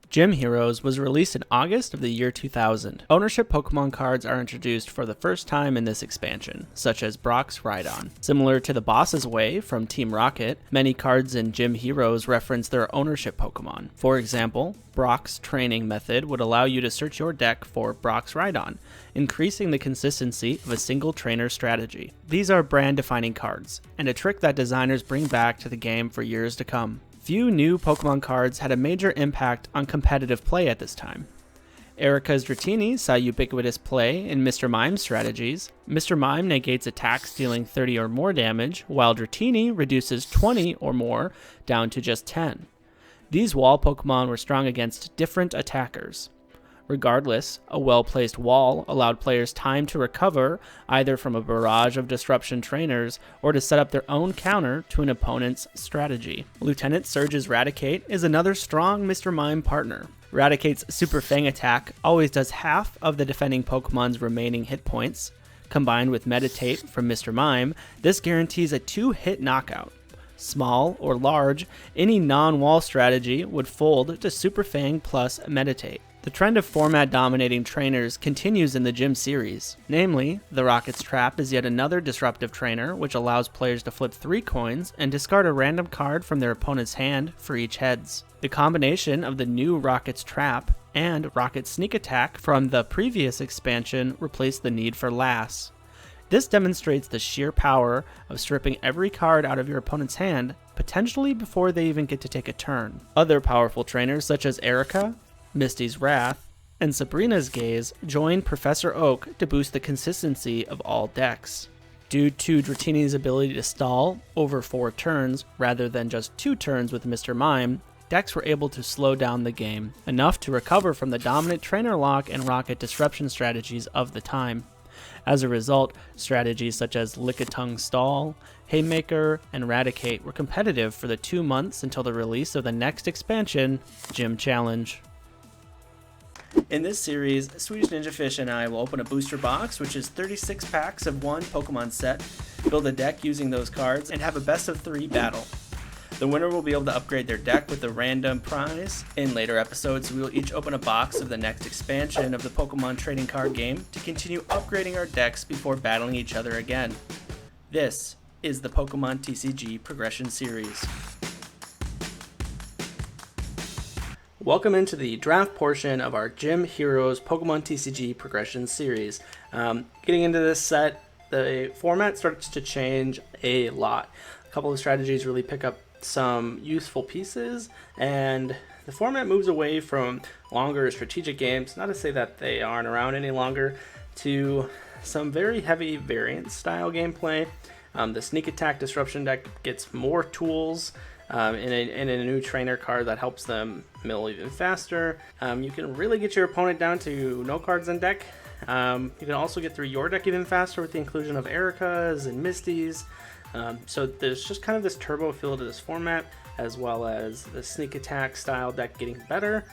Gym Heroes was released in August of the year 2000. Ownership Pokemon cards are introduced for the first time in this expansion, such as Brock's Rhydon. Similar to the Boss's Way from Team Rocket, many cards in Gym Heroes reference their ownership Pokemon. For example, Brock's training method would allow you to search your deck for Brock's Rhydon, increasing the consistency of a single trainer strategy. These are brand-defining cards, and a trick that designers bring back to the game for years to come. Few new Pokemon cards had a major impact on competitive play at this time. Erica's Dratini saw ubiquitous play in Mr. Mime's strategies. Mr. Mime negates attacks dealing 30 or more damage, while Dratini reduces 20 or more down to just 10. These wall Pokemon were strong against different attackers. Regardless, a well-placed wall allowed players time to recover either from a barrage of disruption trainers or to set up their own counter to an opponent's strategy. Lieutenant Surge's Raticate is another strong Mr. Mime partner. Raticate's Super Fang attack always does half of the defending Pokemon's remaining hit points. Combined with Meditate from Mr. Mime, this guarantees a 2-hit knockout. Small or large, any non-wall strategy would fold to Super Fang plus Meditate. The trend of format-dominating trainers continues in the Gym series. Namely, the Rocket's Trap is yet another disruptive trainer which allows players to flip 3 coins and discard a random card from their opponent's hand for each heads. The combination of the new Rocket's Trap and Rocket's Sneak Attack from the previous expansion replaced the need for Lass. This demonstrates the sheer power of stripping every card out of your opponent's hand, potentially before they even get to take a turn. Other powerful trainers such as Erica, Misty's Wrath, and Sabrina's Gaze join Professor Oak to boost the consistency of all decks. Due to Dratini's ability to stall over 4 turns rather than just 2 turns with Mr. Mime, decks were able to slow down the game, enough to recover from the dominant trainer lock and rocket disruption strategies of the time. As a result, strategies such as Lickitung Stall, Haymaker, and Raticate were competitive for the 2 months until the release of the next expansion, Gym Challenge. In this series, Swedish Ninja Fish and I will open a booster box, which is 36 packs of one Pokemon set, build a deck using those cards, and have a best of 3 battle. The winner will be able to upgrade their deck with a random prize. In later episodes, we will each open a box of the next expansion of the Pokemon trading card game to continue upgrading our decks before battling each other again. This is the Pokémon TCG Progression Series. Welcome into the draft portion of our Gym Heroes Pokemon TCG Progression Series. Getting into this set, the format starts to change a lot. A couple of strategies really pick up some useful pieces, and the format moves away from longer strategic games, not to say that they aren't around any longer, to some very heavy variant style gameplay. The Sneak Attack Disruption deck gets more tools in a new trainer card that helps them mill even faster. You can really get your opponent down to no cards in deck. You can also get through your deck even faster with the inclusion of Erica's and Misty's. So there's just kind of this turbo feel to this format, as well as the Sneak Attack style deck getting better.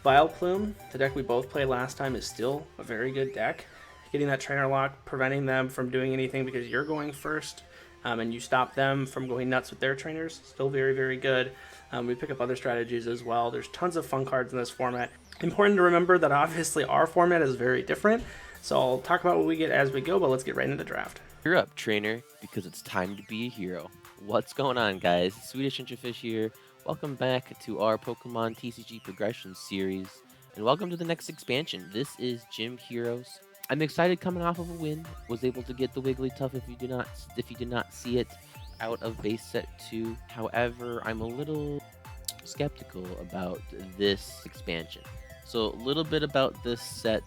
Vileplume, the deck we both played last time, is still a very good deck. Getting that trainer lock, preventing them from doing anything because you're going first, and you stop them from going nuts with their trainers, still very, very good. We pick up other strategies as well. There's tons of fun cards in this format. Important to remember that obviously our format is very different, so I'll talk about what we get as we go, but let's get right into the draft. You're up, trainer, because it's time to be a hero. What's going on, guys? Swedish and Frozen here. Welcome back to our Pokemon TCG Progression Series, and welcome to the next expansion. This is Gym Heroes. I'm excited coming off of a win. Was able to get the Wigglytuff if you did not see it out of base set 2. However, I'm a little skeptical about this expansion. So a little bit about this set.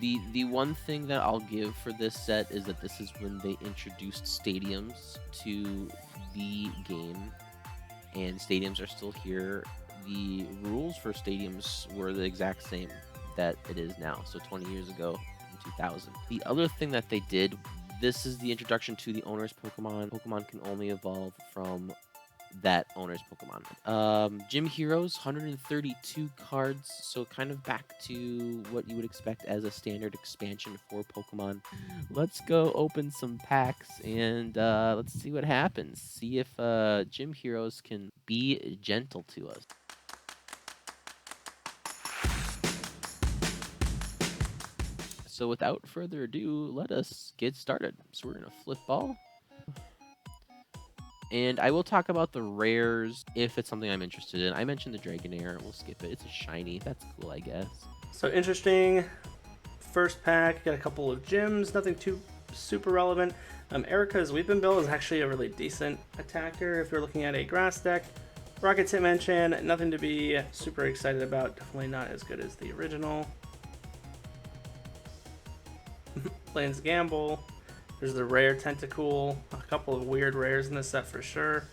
The one thing that I'll give for this set is that this is when they introduced stadiums to the game, and stadiums are still here. The rules for stadiums were the exact same that it is now, so 20 years ago in 2000. The other thing that they did, this is the introduction to the owner's Pokemon. Pokemon can only evolve from that owner's Pokemon. Gym Heroes, 132 cards, so kind of back to what you would expect as a standard expansion for Pokemon. Let's go open some packs and let's see what happens. See if Gym Heroes can be gentle to us. So without further ado, let us get started. So we're gonna flip ball. And I will talk about the rares if it's something I'm interested in. I mentioned the Dragonair. We'll skip it. It's a shiny. That's cool, I guess. So interesting. First pack, got a couple of gems. Nothing too super relevant. Erica's Weeping Bill is actually a really decent attacker if you're looking at a grass deck. Rocket's Hitmonchan, nothing to be super excited about. Definitely not as good as the original. Lane's Gamble. There's the rare Tentacool. A couple of weird rares in this set for sure.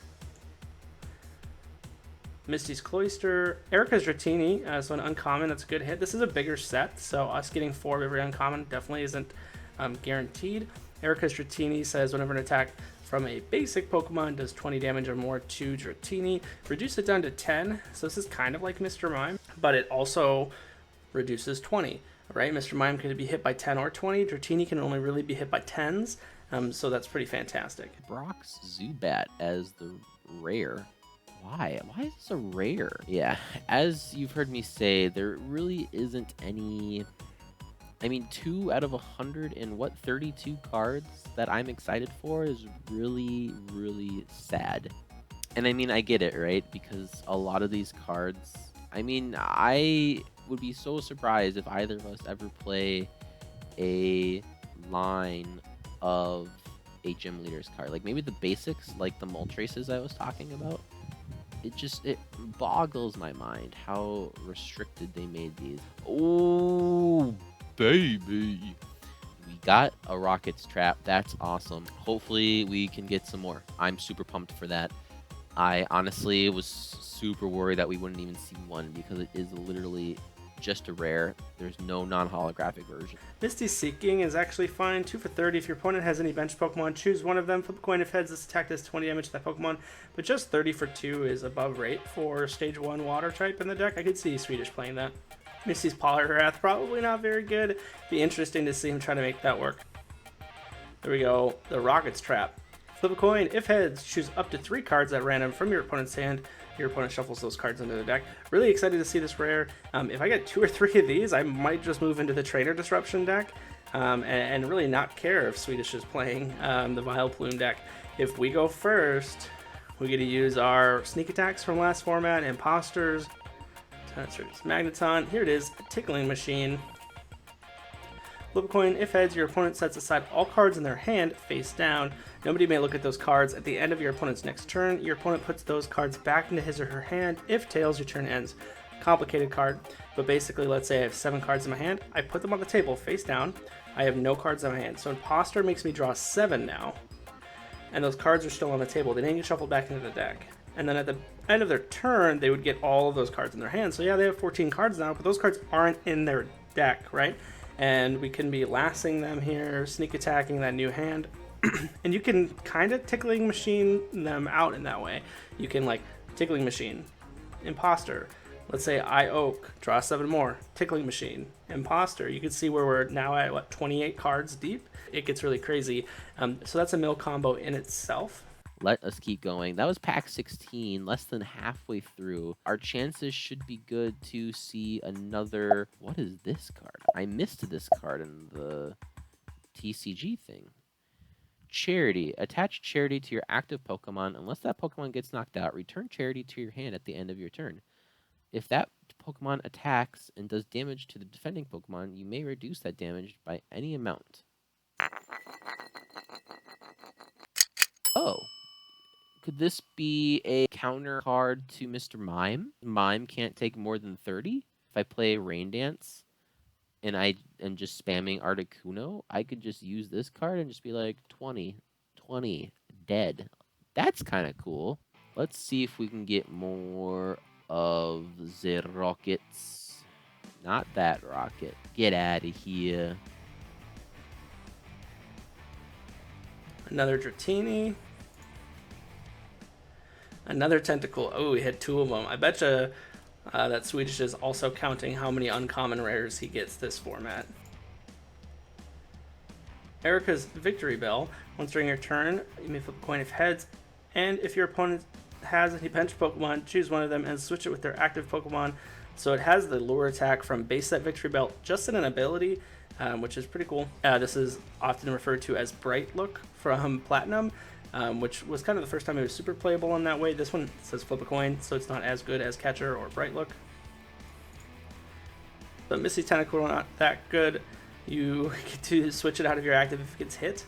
Misty's Cloister. Erica's Dratini, so an uncommon, that's a good hit. This is a bigger set, so us getting 4 of every uncommon definitely isn't guaranteed. Erica's Dratini says whenever an attack from a basic Pokemon does 20 damage or more to Dratini, reduce it down to 10. So this is kind of like Mr. Mime, but it also reduces 20. Right, Mr. Mime can be hit by 10 or 20. Dratini can only really be hit by 10s, so that's pretty fantastic. Brock's Zubat as the rare. Why? Why is this a rare? Yeah, as you've heard me say, there really isn't any... I mean, 2 out of 132 cards that I'm excited for is really, really sad. And I mean, I get it, right? Because a lot of these cards... I mean, I would be so surprised if either of us ever play a line of a gym leader's card. Like maybe the basics, like the Moltres I was talking about. It boggles my mind how restricted they made these. Oh, baby. We got a Rocket's Trap. That's awesome. Hopefully we can get some more. I'm super pumped for that. I honestly was super worried that we wouldn't even see one because it is literally just a rare. There's no non-holographic version. Misty's Seeking is actually fine. 2 for 30. If your opponent has any bench Pokemon, choose one of them. Flip a coin. If heads, this attack does 20 damage to that Pokemon. But just 30 for 2 is above rate for stage 1 water type in the deck. I could see Swedish playing that. Misty's Poliwrath, probably not very good. Be interesting to see him try to make that work. There we go. The Rocket's Trap. Flip a coin. If heads, choose up to 3 cards at random from your opponent's hand. Your opponent shuffles those cards into the deck. Really excited to see this rare. If I get 2 or 3 of these, I might just move into the Trainer Disruption deck and really not care if Swedish is playing the Vileplume deck. If we go first, we get to use our sneak attacks from last format, Imposters, Magneton. Here it is, Tickling Machine. Flip a coin. If heads, your opponent sets aside all cards in their hand face down. Nobody may look at those cards. At the end of your opponent's next turn, your opponent puts those cards back into his or her hand. If tails, your turn ends. Complicated card, but basically, let's say I have 7 cards in my hand. I put them on the table face down. I have no cards in my hand. So Imposter makes me draw 7 now. And those cards are still on the table. They didn't get shuffled back into the deck. And then at the end of their turn, they would get all of those cards in their hand. So yeah, they have 14 cards now, but those cards aren't in their deck, right? And we can be lassing them here, sneak attacking that new hand. And you can kind of tickling machine them out in that way. You can like tickling machine, Imposter. Let's say I Oak, draw 7 more, tickling machine, Imposter. You can see where we're now at, what, 28 cards deep? It gets really crazy. So that's a mill combo in itself. Let us keep going. That was pack 16, less than halfway through. Our chances should be good to see another... What is this card? I missed this card in the TCG thing. Charity. Attach Charity to your active Pokemon. Unless that Pokemon gets knocked out, return Charity to your hand at the end of your turn. If that Pokemon attacks and does damage to the defending Pokemon, you may reduce that damage by any amount. Oh. Could this be a counter card to Mr. Mime? Mime can't take more than 30? If I play Rain Dance and I am just spamming Articuno, I could just use this card and just be like 20, 20, dead. That's kind of cool. Let's see if we can get more of the rockets. Not that rocket. Get out of here. Another Dratini. Another Tentacool. Oh, we had 2 of them. I betcha that Swedish is also counting how many uncommon rares he gets this format. Erica's Victory Bell. Once during your turn, you may flip a coin if heads, and if your opponent has any bench Pokemon, choose one of them and switch it with their active Pokemon. So it has the lure attack from base set Victory Belt just in an ability. which is pretty cool. This is often referred to as Bright Look from Platinum, which was kind of the first time it was super playable in that way. This one says flip a coin, so it's not as good as Catcher or Bright Look. But Misty's Tentacool not that good. You get to switch it out of your active if it gets hit,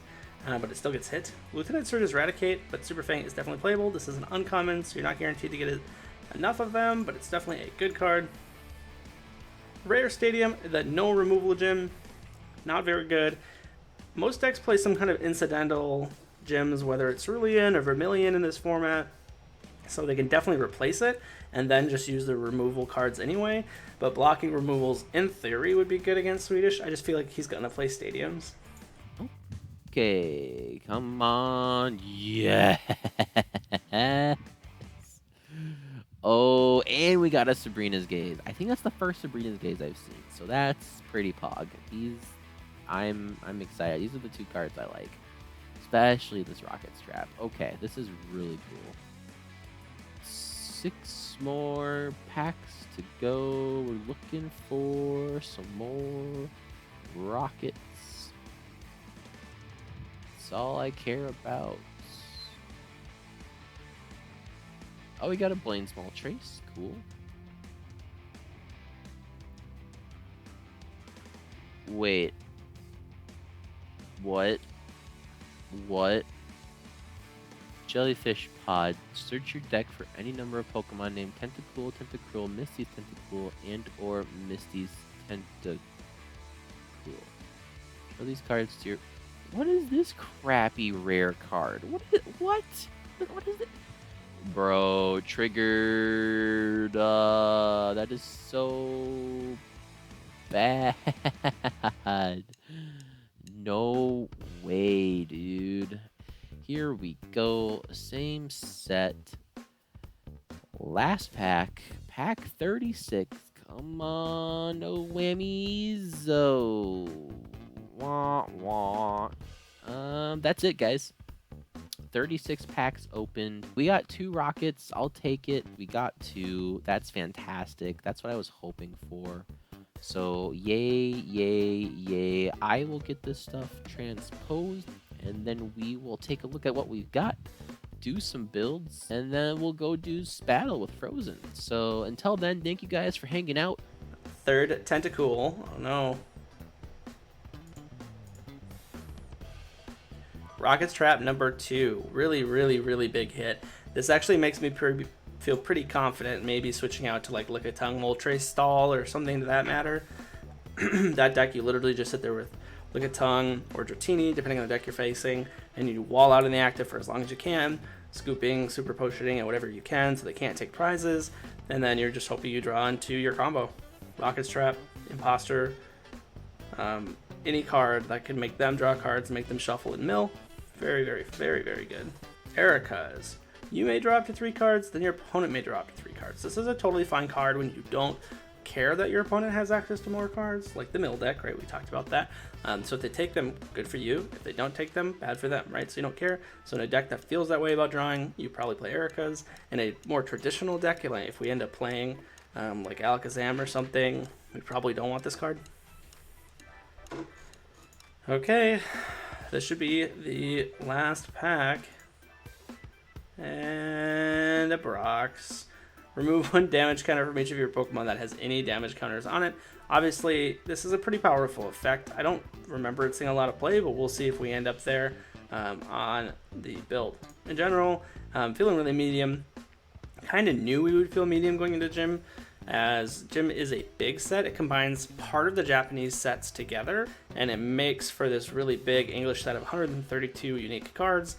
but it still gets hit. Lieutenant Surge is Eradicate, but Super Fang is definitely playable. This is an uncommon, so you're not guaranteed to get enough of them, but it's definitely a good card. Rare Stadium, the no removal gym, not very good. Most decks play some kind of incidental gyms, whether it's Cerulean or Vermilion in this format, so they can definitely replace it and then just use the removal cards anyway. But blocking removals, in theory, would be good against Swedish. I just feel like he's going to play Stadiums. Okay, come on. Yes. Oh, and we got a Sabrina's Gaze. I think that's the first Sabrina's Gaze I've seen, so that's pretty pog. I'm excited. These are the two cards I like, especially this Rocket Strap. Okay, this is really cool. 6 more packs to go. We're looking for some more rockets. That's all I care about. Oh, we got a Blaine Small Trace. Cool. Wait. What? Jellyfish Pod. Search your deck for any number of Pokemon named Tentacool, Tentacruel, Misty's Tentacool, and or Misty's Tentacool. Show these cards to your... What is this crappy rare card? What? What is it? Bro, triggered. That is so bad. No way, dude. Here we go. Same set. Last pack. Pack 36. Come on. No whammies. Oh. Wah, wah. That's it, guys. 36 packs opened. We got 2 rockets. I'll take it. We got 2. That's fantastic. That's what I was hoping for. So, yay, yay, yay. I will get this stuff transposed, and then we will take a look at what we've got, do some builds, and then we'll go do Battle with Frozen. So, until then, thank you guys for hanging out. Third Tentacool. Oh, no. Rocket's Trap number 2. Really, really, really big hit. This actually makes me feel pretty confident maybe switching out to like Lickitung, Moltres Stall or something to that matter. That deck, you literally just sit there with Lickitung or Dratini, depending on the deck you're facing, and you wall out in the active for as long as you can, scooping, super potioning, and whatever you can so they can't take prizes, and then you're just hoping you draw into your combo. Rocket's Trap, Imposter, any card that can make them draw cards and make them shuffle and mill. Very, very, very, very good. Erica's. You may draw up to 3 cards, then your opponent may draw up to 3 cards. This is a totally fine card when you don't care that your opponent has access to more cards, like the mill deck, right? We talked about that. So if they take them, good for you. If they don't take them, bad for them, right? So you don't care. So in a deck that feels that way about drawing, you probably play Erica's. In a more traditional deck, like if we end up playing like Alakazam or something, we probably don't want this card. Okay, this should be the last pack. And a Brox. Remove 1 damage counter from each of your Pokemon that has any damage counters on it. Obviously, this is a pretty powerful effect. I don't remember it seeing a lot of play, but we'll see if we end up there on the build. In general, feeling really medium. Kind of knew we would feel medium going into Gym, as Gym is a big set. It combines part of the Japanese sets together, and it makes for this really big English set of 132 unique cards.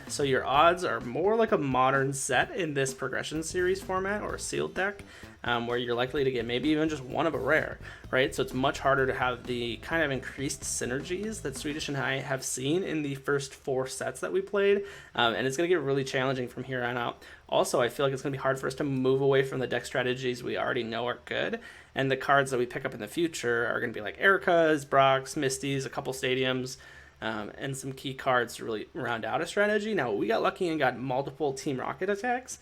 So your odds are more like a modern set in this Progression Series format or a sealed deck, where you're likely to get maybe even just one of a rare, right? So it's much harder to have the kind of increased synergies that Swedish and I have seen in the first 4 sets that we played, and it's going to get really challenging from here on out. Also, I feel like it's going to be hard for us to move away from the deck strategies we already know are good, and the cards that we pick up in the future are going to be like Erica's, Brock's, Misty's, a couple Stadiums, and some key cards to really round out a strategy. Now, we got lucky and got multiple Team Rocket attacks,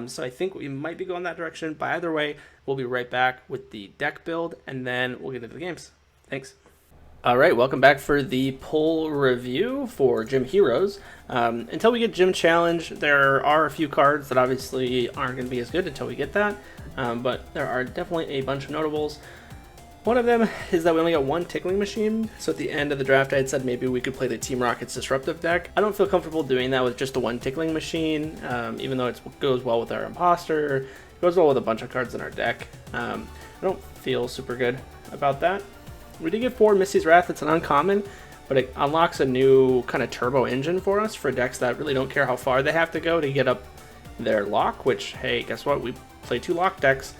so I think we might be going that direction. But either way, we'll be right back with the deck build, and then we'll get into the games. Thanks. Thanks. All right, welcome back for the pull review for Gym Heroes. Until we get Gym Challenge, there are a few cards that obviously aren't going to be as good until we get that, but there are definitely a bunch of notables. One of them is that we only got one Tickling Machine, so at the end of the draft I had said maybe we could play the Team Rocket's Disruptive deck. I don't feel comfortable doing that with just the one Tickling Machine, even though it goes well with our Imposter, it goes well with a bunch of cards in our deck. I don't feel super good about that. We did get 4 Misty's Wrath. It's an uncommon, but it unlocks a new kind of turbo engine for us for decks that really don't care how far they have to go to get up their lock, which, hey, guess what? We play 2 lock decks.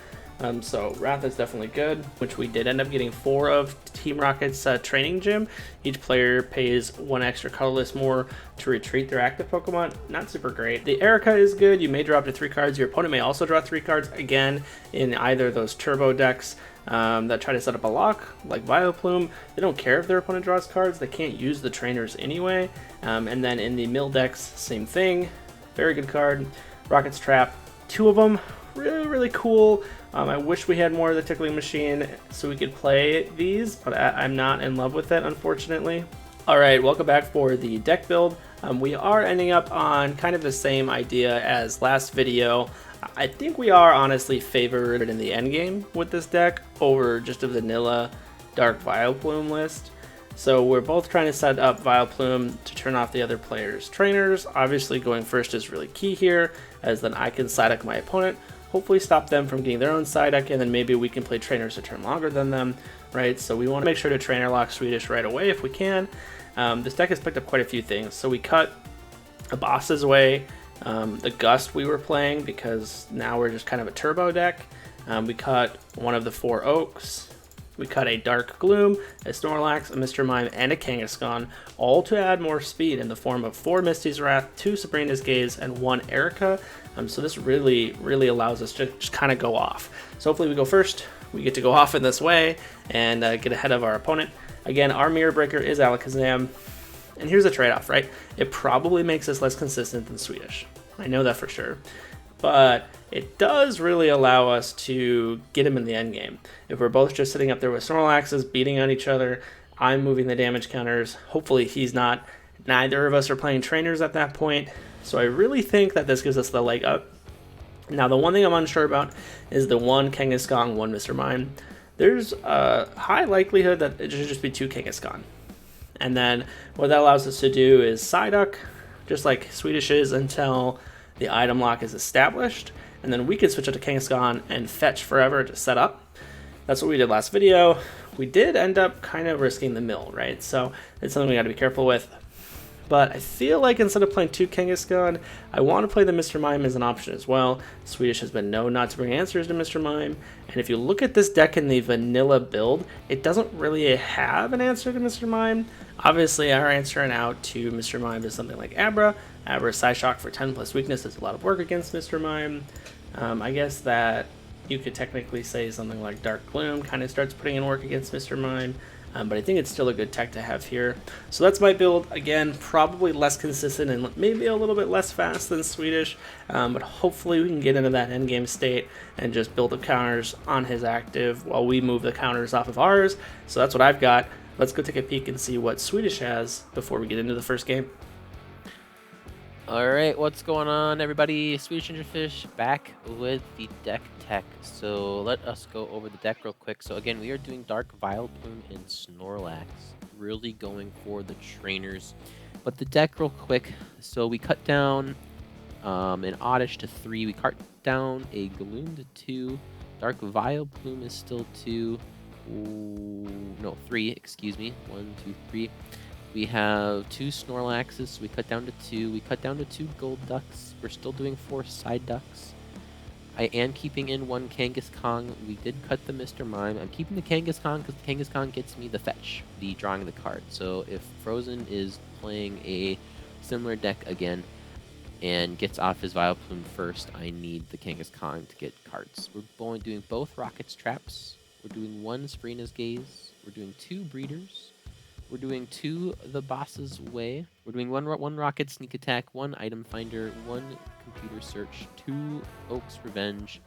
So Wrath is definitely good, which we did end up getting 4 of Team Rocket's training gym. Each player pays 1 extra colorless more to retreat their active Pokemon. Not super great. The Erica is good. You may draw up to 3 cards. Your opponent may also draw 3 cards, again, in either of those turbo decks that try to set up a lock, like Vileplume. They don't care if their opponent draws cards. They can't use the trainers anyway. And then in the mill decks, same thing. Very good card. Rocket's Trap, 2 of them. Really cool. I wish we had more of the Tickling Machine so we could play these, but I'm not in love with it, unfortunately. Alright, welcome back for the deck build. We are ending up on kind of the same idea as last video. I think we are honestly favored in the endgame with this deck over just a vanilla Dark Vileplume list. So we're both trying to set up Vileplume to turn off the other player's trainers. Obviously going first is really key here, as then I can side deck my opponent, hopefully stop them from getting their own side deck, and then maybe we can play trainers a turn longer than them, right? So we want to make sure to trainer lock Swedish right away if we can. This deck has picked up quite a few things. So we cut a Boss's Way, the Gust we were playing, because now we're just kind of a turbo deck. We cut one of the 4 Oaks. We cut a Dark Gloom, a Snorlax, a Mr. Mime, and a Kangaskhan, all to add more speed in the form of 4 Misty's Wrath, 2 Sabrina's Gaze, and 1 Erica. So this really allows us to just kind of go off. So hopefully we go first, we get to go off in this way, and get ahead of our opponent. Again, our Mirror Breaker is Alakazam, and here's the trade-off, right? It probably makes us less consistent than Swedish. I know that for sure. But it does really allow us to get him in the end game. If we're both just sitting up there with Snorlaxes, beating on each other, I'm moving the damage counters. Hopefully he's not. Neither of us are playing trainers at that point. So I really think that this gives us the leg up. Now, the one thing I'm unsure about is the 1 Kangaskhan, 1 Mr. Mime. There's a high likelihood that it should just be 2 Kangaskhan. And then what that allows us to do is Psyduck, just like Swedish is, until the item lock is established, and then we can switch it to Kangaskhan and fetch forever to set up. That's what we did last video. We did end up kind of risking the mill, right? So it's something we got to be careful with. But I feel like instead of playing 2 Kangaskhan, I want to play the Mr. Mime as an option as well. Swedish has been known not to bring answers to Mr. Mime, and if you look at this deck in the vanilla build, it doesn't really have an answer to Mr. Mime. Obviously, our answering out to Mr. Mime is something like Abra. Abra Psyshock for 10 plus weakness is a lot of work against Mr. Mime. I guess that you could technically say something like Dark Gloom kind of starts putting in work against Mr. Mime. But I think it's still a good tech to have here. So that's my build. Again, probably less consistent and maybe a little bit less fast than Swedish. But hopefully we can get into that endgame state and just build the counters on his active while we move the counters off of ours. So that's what I've got. Let's go take a peek and see what Swedish has before we get into the first game. Alright, what's going on, everybody? Swedish and Fish back with the deck tech. So let us go over the deck real quick. So again, we are doing Dark Vileplume and Snorlax. Really going for the trainers. But the deck real quick. So we cut down an Oddish to 3. We cut down a Gloom to 2. Dark Vileplume is still 2. No, 3, excuse me. 1, 2, 3. We have 2 Snorlaxes, so we cut down to 2. We cut down to 2 Gold Ducks. We're still doing 4 Side Ducks. I am keeping in 1 Kangaskhan. We did cut the Mr. Mime. I'm keeping the Kangaskhan because the Kangaskhan gets me the fetch, the drawing of the card. So if Frozen is playing a similar deck again and gets off his Vileplume first, I need the Kangaskhan to get cards. We're doing both Rocket's Traps. We're doing 1 Sabrina's Gaze. We're doing 2 Breeders. We're doing 2 The Boss's Way. We're doing 1 Rocket Sneak Attack, 1 Item Finder, 1 Computer Search, 2 Oak's Revenge,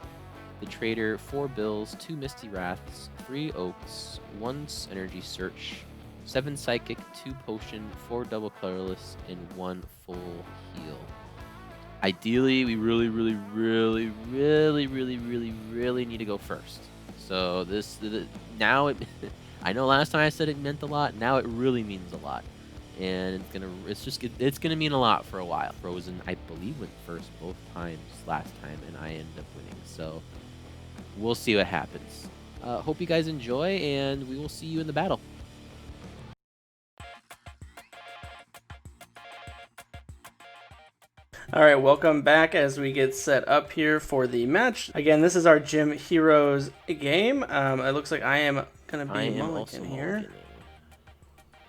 The trader 4 bills, 2 Misty Wraths, 3 Oaks, 1 Energy Search, 7 Psychic, 2 Potion, 4 double colorless, and 1 full heal. Ideally, we really need to go first. So now it. I know last time I said it meant a lot. Now it really means a lot, and it's gonna mean a lot for a while. Frozen, I believe, went first both times last time, and I ended up winning. So we'll see what happens. Hope you guys enjoy, and we will see you in the battle. All right, welcome back as we get set up here for the match. Again, this is our Gym Heroes game. It looks like I am going to be mulligan here.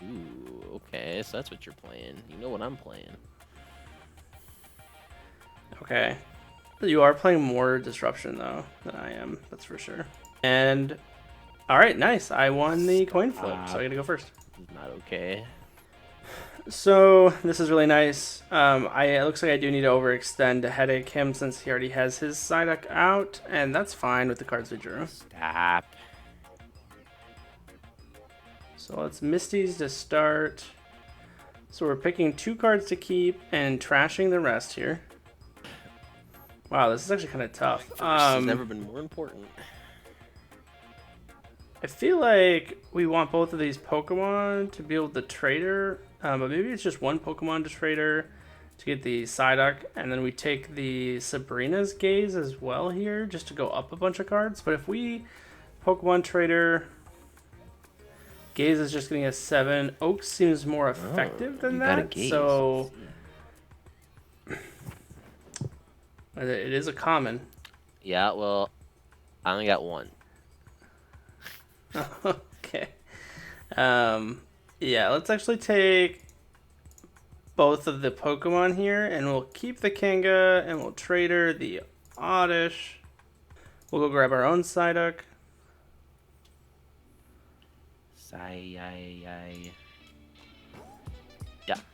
Ooh, okay, so that's what you're playing. You know what I'm playing. Okay. You are playing more Disruption, though, than I am. That's for sure. And, all right, nice. I won the coin flip, so I got to go first. This is not okay. So this is really nice. It looks like I do need to overextend to headache him since he already has his Psyduck out, and that's fine with the cards we drew. Stop. So let's Misties to start. So we're picking 2 cards to keep and trashing the rest here. Wow, this is actually kind of tough. First has never been more important. I feel like we want both of these Pokemon to be able to trader. But maybe it's just one Pokemon to trader to get the Psyduck, and then we take the Sabrina's Gaze as well here, just to go up a bunch of cards. But if we Pokemon trader, Gaze is just getting a 7. Oak seems more effective than that, so it is a common. Yeah, well, I only got 1. Okay. Yeah, let's actually take both of the Pokemon here, and we'll keep the Kanga, and we'll trader the Oddish. We'll go grab our own Psyduck.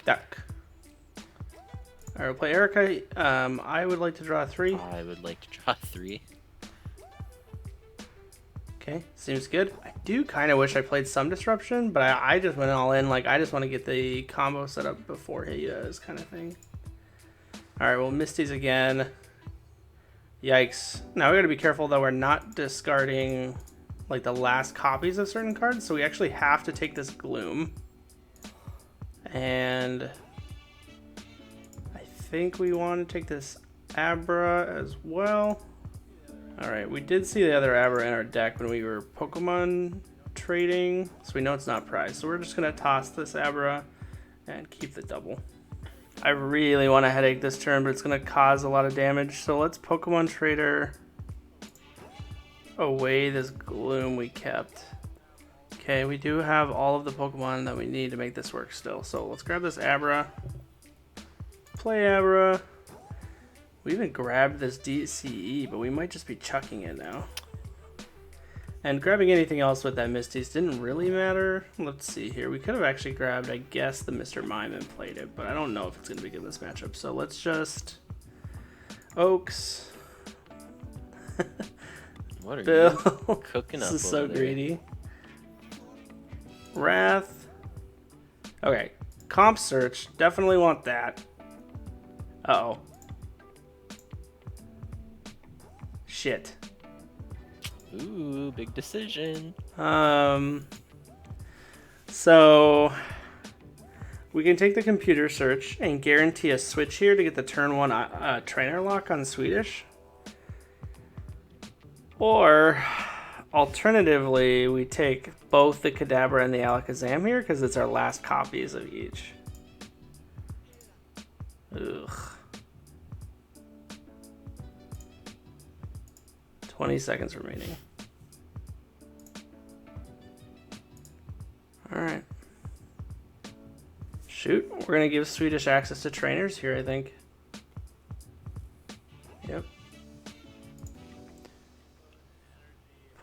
Duck. Alright, we'll play Erica. I would like to draw 3. I would like to draw 3. Okay, seems good. I do kind of wish I played some Disruption, but I just went all in. Like, I just want to get the combo set up before he does, kind of thing. Alright, well, Misty's again. Yikes. Now we gotta be careful that we're not discarding, like, the last copies of certain cards, so we actually have to take this Gloom. And I think we want to take this Abra as well. Alright, we did see the other Abra in our deck when we were Pokemon trading, so we know it's not prized. So we're just going to toss this Abra and keep the double. I really want to headache this turn, but it's going to cause a lot of damage. So let's Pokemon Trader away this Gloom we kept. Okay, we do have all of the Pokemon that we need to make this work still. So let's grab this Abra. Play Abra. We even grabbed this DCE, but we might just be chucking it now. And grabbing anything else with that Misty's didn't really matter. Let's see here. We could have actually grabbed, I guess, the Mr. Mime and played it, but I don't know if it's going to be good in this matchup. So let's just... Oaks. What are Bill. you cooking up This is over so there? greedy. Wrath. Okay. Comp Search. Definitely want that. Uh-oh. Shit. Ooh, big decision. So we can take the computer search and guarantee a switch here to get the turn 1 trainer lock on Swedish. Or alternatively, we take both the Kadabra and the Alakazam here because it's our last copies of each. Ugh. 20 seconds remaining. Alright. Shoot, we're going to give Swedish access to trainers here, I think. Yep.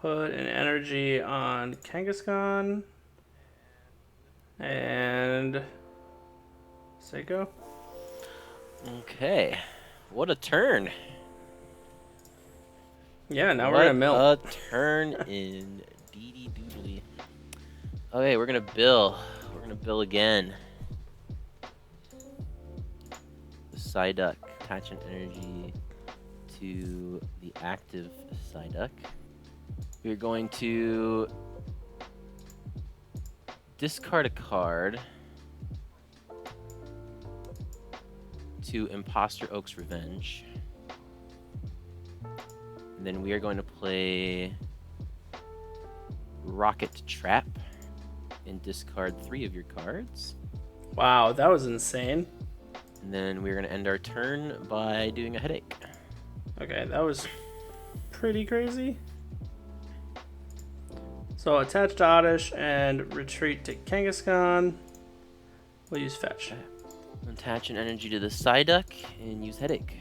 Put an energy on Kangaskhan. And... Seiko. Okay. What a turn. Yeah, now we're gonna mill. A turn in Dee Doodly. Okay, we're gonna bill. We're gonna bill again. The Psyduck, attach an energy to the active Psyduck. We're going to discard a card to Imposter Oak's Revenge. And then we are going to play Rocket Trap and discard 3 of your cards. Wow, that was insane. And then we're going to end our turn by doing a Headache. Okay, that was pretty crazy. So attach to Oddish and retreat to Kangaskhan. We'll use Fetch. Attach an energy to the Psyduck and use Headache.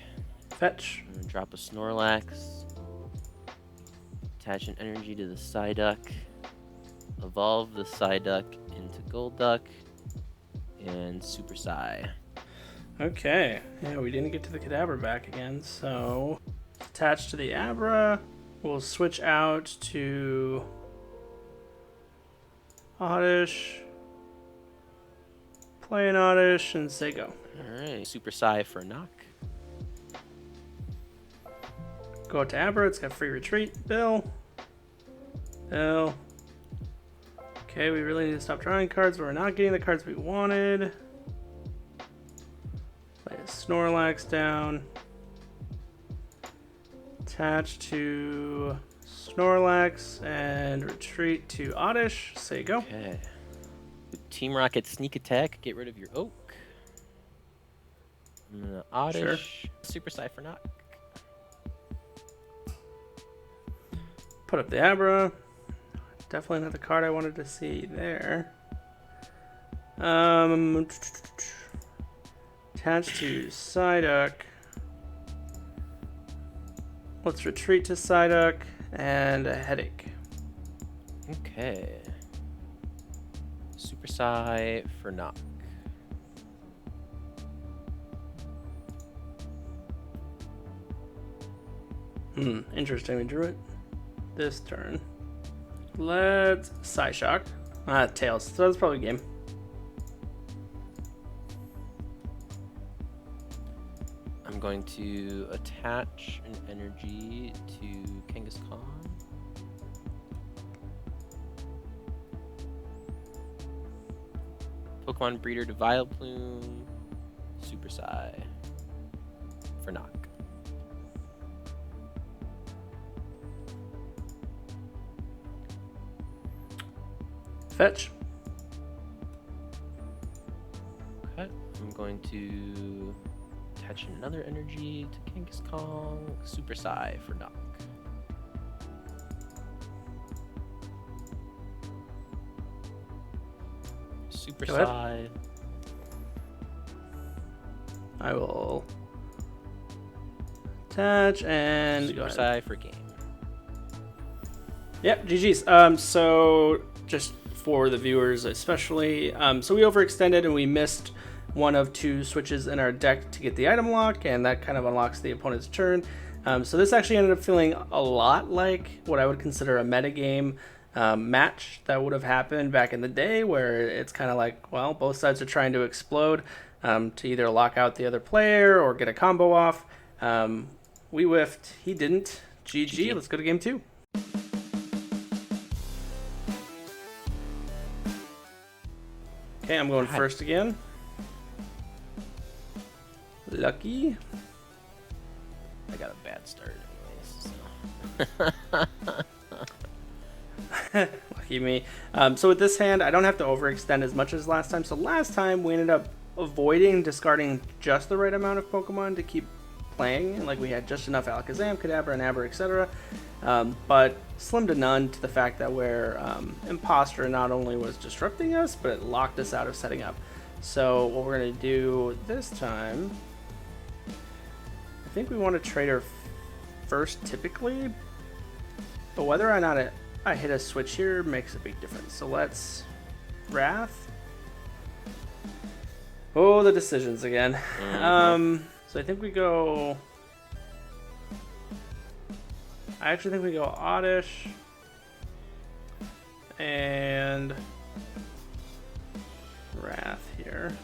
Fetch. And drop a Snorlax. Attach an energy to the Psyduck. Evolve the Psyduck into Golduck. And Super Psy. Okay. Yeah, we didn't get to the Kadabra back again, so attach to the Abra. We'll switch out to Oddish. Play an Oddish and say go. Alright, Super Psy for a knock. Go out to Abra, it's got free retreat. Bill. Bill. Okay, we really need to stop drawing cards, but we're not getting the cards we wanted. Play a Snorlax down. Attach to Snorlax and retreat to Oddish. Say go. Okay. Team Rocket Sneak Attack, get rid of your Oak. Oddish. Sure. Super Psy for knock. Put up the Abra. Definitely not the card I wanted to see there. Attach to Psyduck. Let's retreat to Psyduck and a Headache. Okay. Super Psy for knock. Interesting. We drew it this turn. Let's Psyshock. Tails. So that's probably game. I'm going to attach an energy to Kangaskhan. Pokemon Breeder to Vileplume. Super Psy for knock. Fetch. Okay, I'm going to attach another energy to Kangaskhan. Super Psy for knock. Super Go ahead. Psy. I will attach and go Super ahead. Psy for game. Yep, GG's. So just for the viewers especially, so we overextended and we missed one of 2 switches in our deck to get the item lock, and that kind of unlocks the opponent's turn. So this actually ended up feeling a lot like what I would consider a metagame match that would have happened back in the day, where it's kind of like, well, both sides are trying to explode to either lock out the other player or get a combo off. We whiffed. He didn't. GG. Let's go to game 2. Okay, I'm going first again. Lucky. I got a bad start anyways, so. Lucky me. So with this hand, I don't have to overextend as much as last time. So last time we ended up avoiding discarding just the right amount of Pokemon to keep playing. Like we had just enough Alakazam, Kadabra, and Abra, etc. But slim to none to the fact that where Imposter not only was disrupting us, but it locked us out of setting up. So what we're going to do this time, I think we want to trade her first typically, but whether or not I hit a switch here makes a big difference. So let's Wrath. Oh, the decisions again. So I think we go I actually think we go Oddish and Wrath here.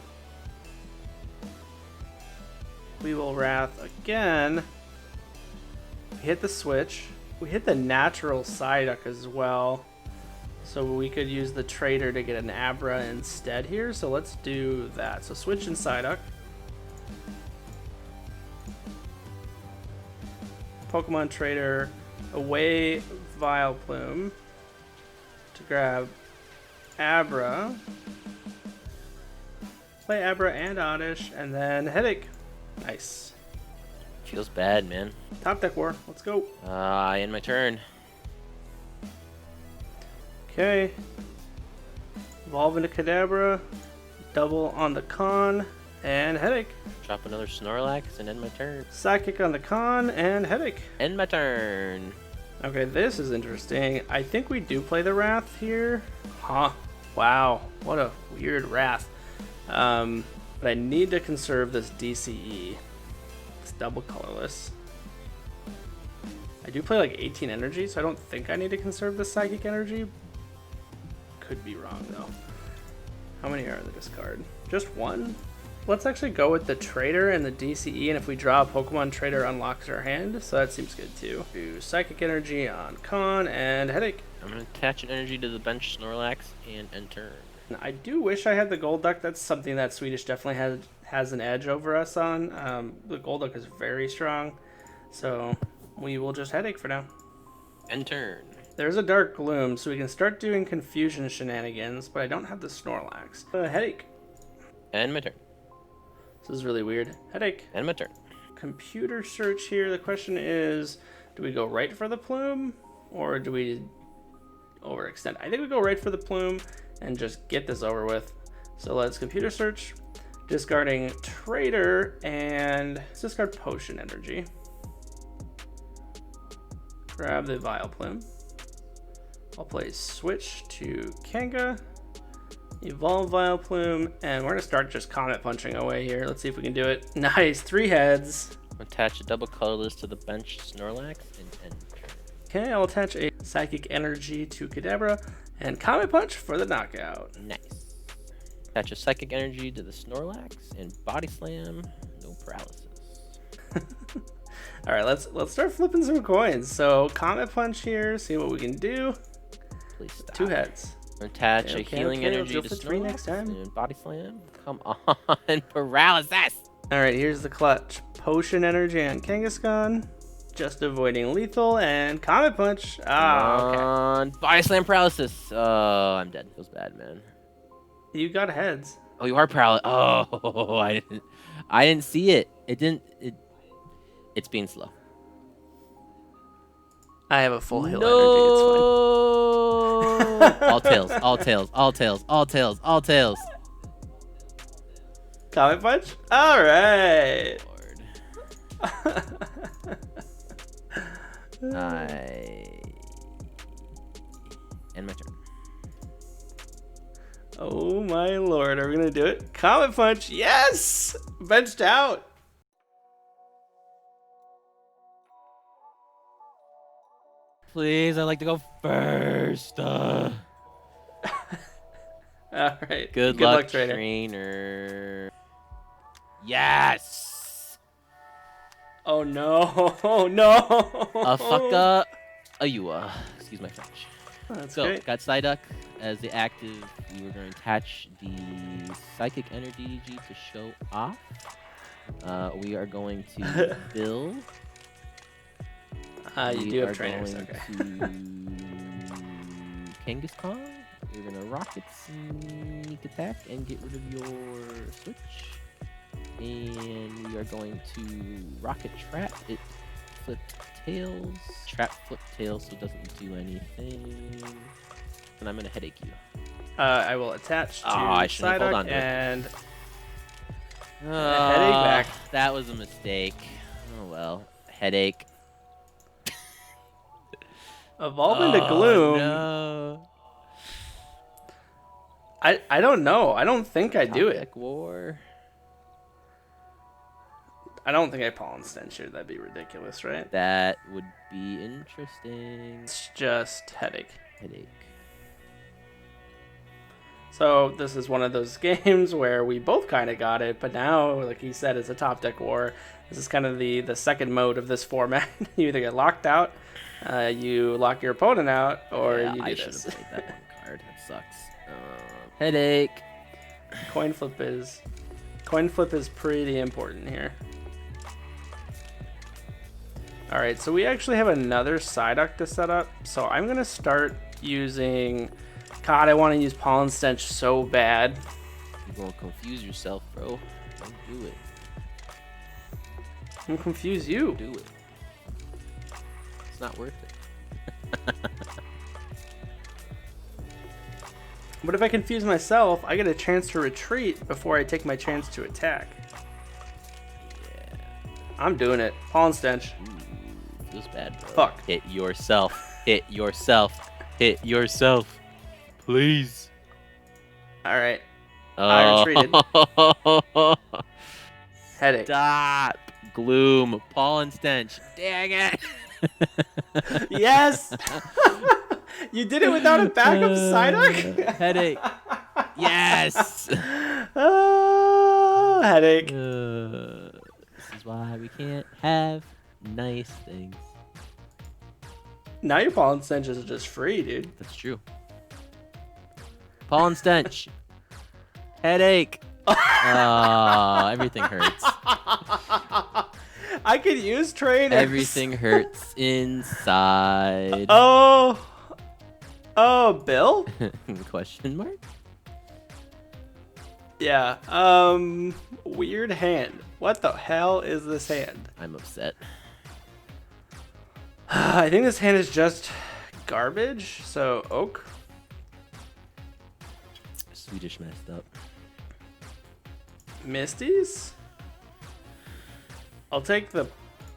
We will Wrath again. We hit the switch. We hit the natural Psyduck as well. So we could use the trader to get an Abra instead here. So let's do that. So switch in Psyduck. Pokemon trader away Vileplume to grab Abra. Play Abra and Oddish, and then Headache. Nice. Feels bad, man. Top deck war. Let's go. End my turn. Okay. Evolve into Kadabra. Double on the Con and Headache. Drop another Snorlax and end my turn. Psychic on the Con and Headache. End my turn. Okay, this is interesting. I think we do play the Wrath here. Huh. Wow. What a weird Wrath. But I need to conserve this DCE. It's double colorless. I do play like 18 energy, so I don't think I need to conserve the Psychic energy. Could be wrong though. How many are in the discard? Just one? Let's actually go with the Trader and the DCE, and if we draw a Pokemon, Trader unlocks our hand, so that seems good too. Do Psychic energy on Con and Headache. I'm going to attach an energy to the bench Snorlax and end turn. I do wish I had the Golduck. That's something that Swedish definitely has an edge over us on. The Golduck is very strong, so we will just Headache for now. End turn. There's a Dark Gloom, so we can start doing confusion shenanigans, but I don't have the Snorlax. Headache. End my turn. This is really weird. Headache. End my turn. Computer search here. The question is, do we go right for the Plume, or do we overextend? I think we go right for the Plume and just get this over with. So let's computer search, discarding Trader, and let's discard Potion Energy. Grab the Vileplume. I'll play switch to Kanga, evolve Vileplume, and we're gonna start just Comet Punching away here. Let's see if we can do it. Nice, 3 heads. Attach a double colorless to the bench Snorlax and end turn. Okay, I'll attach a Psychic Energy to Kadabra and Comet Punch for the knockout. Nice. Attach a Psychic Energy to the Snorlax and Body Slam. No paralysis. All right, let's start flipping some coins. So Comet Punch here, see what we can do. Please stop. 2 heads. Attach a healing energy to let's go for 3 next Snorlax time. and Body Slam. Come on, paralysis. All right, here's the clutch. Potion Energy on Kangaskhan, just avoiding lethal, and Comet Punch. Ah, okay. On Body Slam paralysis. Oh, I'm dead. Feels bad, man. You got heads. Oh, you are paralyzed. Oh, I didn't see it. It's being slow. I have a full heal energy. It's fine. All tails, all tails, all tails, all tails, all tails. Comet Punch? All right. Lord. End my turn. Oh my lord, are we gonna do it? Comet Punch, yes! Benched out. Please, I'd like to go first. All right. Good luck, trainer. Yes. Oh no! Oh no! Fucka. Excuse my French. That's So, great. got Psyduck as the active. We were going to attach the Psychic Energy to show off. We are going to build. You do have trainers, okay. Kangaskhan. We're going to Rocket Sneak Attack and get rid of your switch. And we are going to Rocket Trap. It flipped tails. Trap flip tails, so it doesn't do anything. And I'm going to Headache you. I will attach to I shouldn't have held on Psyduck to it. and Headache back. That was a mistake. Oh well. Headache. evolve into Gloom. No. I don't know. I don't think I do Top it. deck war. I don't think I Pollen Stench here. That'd be ridiculous, right? That would be interesting. It's just Headache. Headache. So this is one of those games where we both kind of got it, but now, like he said, it's a top deck war. This is kind of the second mode of this format. You either get locked out, you lock your opponent out, or you do I this. should have played that one card. That sucks. Headache. Coin flip is pretty important here. All right, so we actually have another Psyduck to set up. So I'm gonna start using. God, I want to use Pollen Stench so bad. You're gonna confuse yourself, bro. Don't do it. I'm gonna confuse you. Do it. It's not worth it. But if I confuse myself, I get a chance to retreat before I take my chance to attack. Yeah. I'm doing it. Pollen Stench. Ooh, feels bad, bro. Fuck. Hit yourself. Hit yourself. Hit yourself. Please. All right. I retreated. Headache. Stop. Gloom. Pollen Stench. Dang it. Yes. You did it without a backup Psyduck? Headache. Yes. Oh, headache. This is why we can't have nice things. Now your Pollen Stench is just free, dude. That's true. Pollen Stench. Headache. Everything hurts. I could use trainers. Everything hurts inside. Oh, Bill? Question mark? Yeah. Weird hand. What the hell is this hand? I'm upset. I think this hand is just garbage. So Oak. Swedish messed up. Misties? I'll take the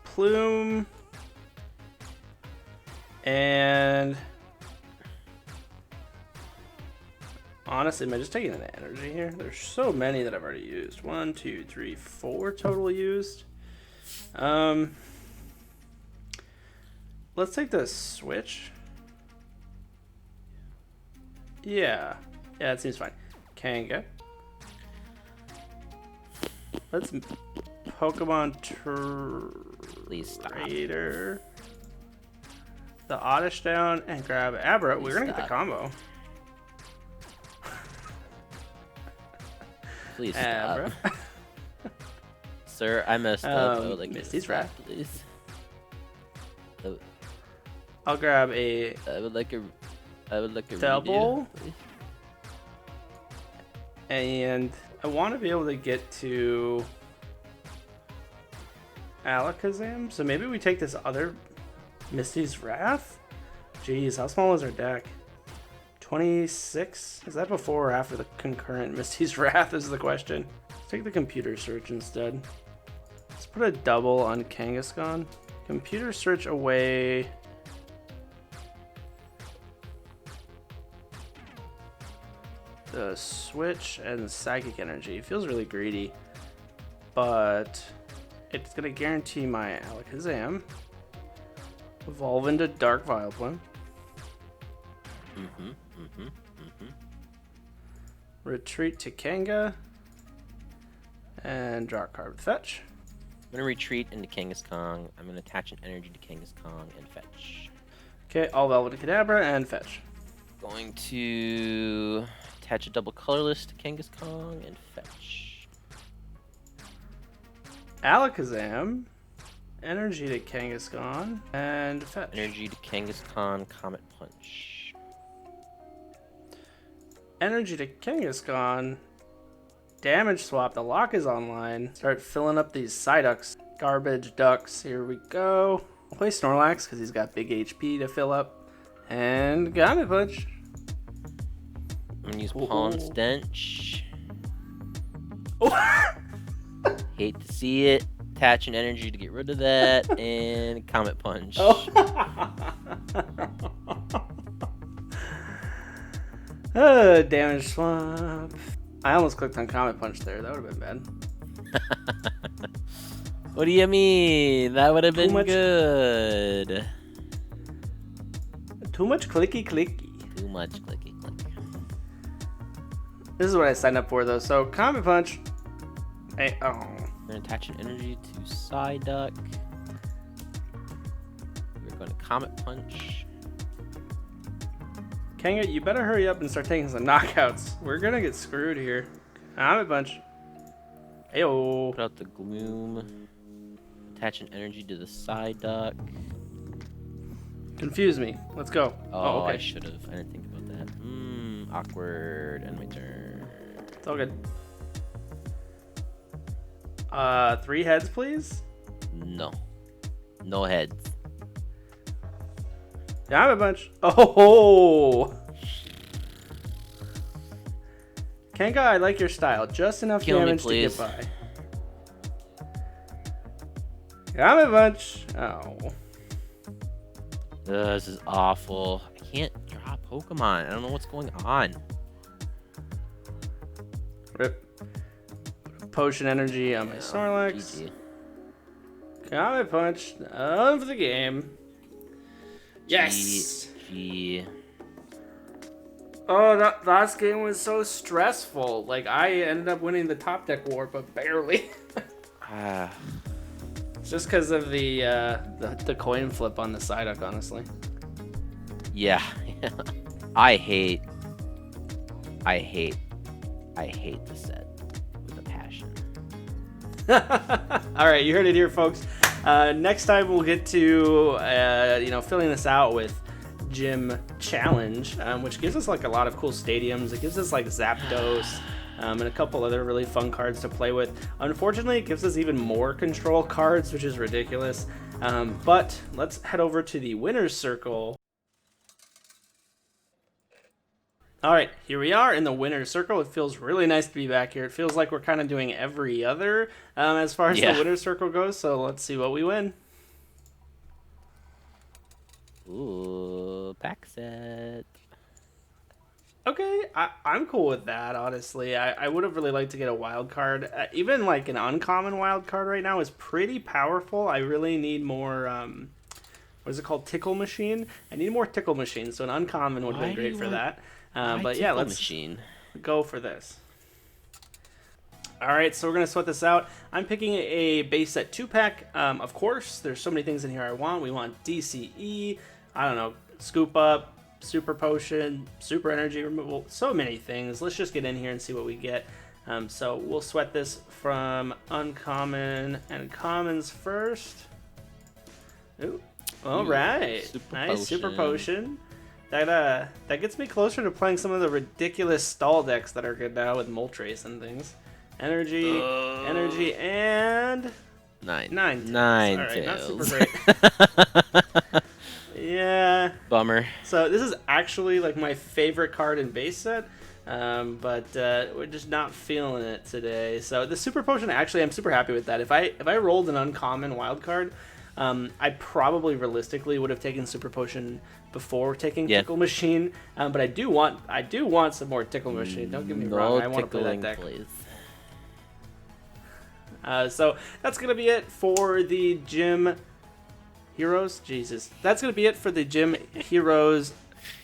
Plume. And honestly, am I just taking an energy here? There's so many that I've already used. 1, 2, 3, 4 total used. Let's take the switch. Yeah, it seems fine. Kanga. Let's Pokemon Please stop. Trader. The Oddish down and grab Abra. Please We're gonna get the stop. combo. Please stop. Abra. Sir, I messed up. I would like Misty's to Wrath. please. I'll grab a I would like a double. redo, please. And I want to be able to get to Alakazam. So maybe we take this other Misty's Wrath? Jeez, how small is our deck? 26? Is that before or after the concurrent Misty's Wrath is the question. Let's take the Computer Search instead. Let's put a double on Kangaskhan. Computer Search away. The Switch and Psychic Energy. It feels really greedy, but it's going to guarantee my Alakazam. Evolve into Dark Vileplume. Retreat to Kanga. And draw a card with Fetch. I'm going to retreat into Kangaskhan. I'm going to attach an energy to Kangaskhan and fetch. Okay, all Velvet Kadabra and Fetch. Going to attach a double colorless to Kangaskhan and fetch. Alakazam. Energy to Kangaskhan and Fetch. Energy to Kangaskhan, Comet Punch. Energy to Kangaskhan. Damage swap. The lock is online. Start filling up these Psyducks. Garbage ducks. Here we go. I'll play Snorlax because he's got big HP to fill up. And Comet Punch. I'm gonna use Pollen Stench. Hate to see it. Attach an energy to get rid of that, and Comet Punch. Damage swap. I almost clicked on Comet Punch there. That would have been bad. What do you mean? That would have been good. Too much clicky clicky. Too much clicky clicky. This is what I signed up for though. So Comet Punch. Hey, oh. We're gonna attach an energy to Psyduck. We're going to Comet Punch. Kanga, you better hurry up and start taking some knockouts. We're gonna get screwed here. Comet Punch. Ayo. Put out the Gloom. Attach an energy to the Psyduck. Confuse me. Let's go. Oh, okay. I should have. I didn't think about that. Awkward. End my turn. It's all good. 3 heads, please. No. No heads. Comet Punch. Oh. Kanga, I like your style. Just enough Kill me, damage to please. get by. Comet Punch. Oh. This is awful. I can't draw Pokemon. I don't know what's going on. Rip. Potion energy on my Snorlax. GG. Comet Punch. Done for the game. Yes. GG. Oh, that last game was so stressful. Like, I ended up winning the top deck war, but barely. It's just because of the coin flip on the Psyduck, honestly. Yeah. I hate the set with a passion. All right, you heard it here, folks. Next time we'll get to filling this out with Gym Challenge, which gives us like a lot of cool stadiums. It gives us like Zapdos and a couple other really fun cards to play with. Unfortunately, it gives us even more control cards, which is ridiculous. But let's head over to the winner's circle. All right, here we are in the winner's circle. It feels really nice to be back here. It feels like we're kind of doing every other as far as the winner's circle goes. So let's see what we win. Ooh, pack set. Okay, I'm cool with that, honestly. I would have really liked to get a wild card. Even like an uncommon wild card right now is pretty powerful. I really need more, what is it called? Tickle Machine? I need more Tickle Machine, so an uncommon would have been great for that. But yeah, let's go for this. All right, so we're going to sweat this out. I'm picking a base set 2-pack. Of course, there's so many things in here I want. We want DCE, I don't know, Scoop Up, Super Potion, Super Energy Removal, so many things. Let's just get in here and see what we get. So we'll sweat this from uncommon and commons first. Ooh, all right, nice Super Potion. That gets me closer to playing some of the ridiculous stall decks that are good now with Moltres and things. Energy, and Ninetales. All right, not super great. Yeah. Bummer. So this is actually like my favorite card in base set, but we're just not feeling it today. So the Super Potion, actually, I'm super happy with that. If I rolled an uncommon wild card, I probably realistically would have taken Super Potion before taking Tickle Machine. But I do want some more Tickle Machine. Don't get me wrong. I want to play that deck. Please. So that's gonna be it for the Gym Heroes. Jesus, that's gonna be it for the Gym Heroes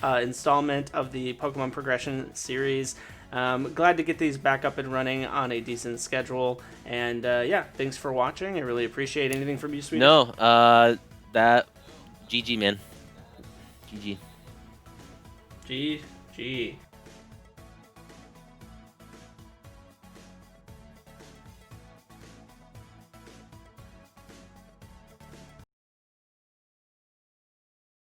installment of the Pokemon Progression Series. Glad to get these back up and running on a decent schedule. And yeah, thanks for watching. I really appreciate anything from you, Swedish. No, that GG, man. GG. GG.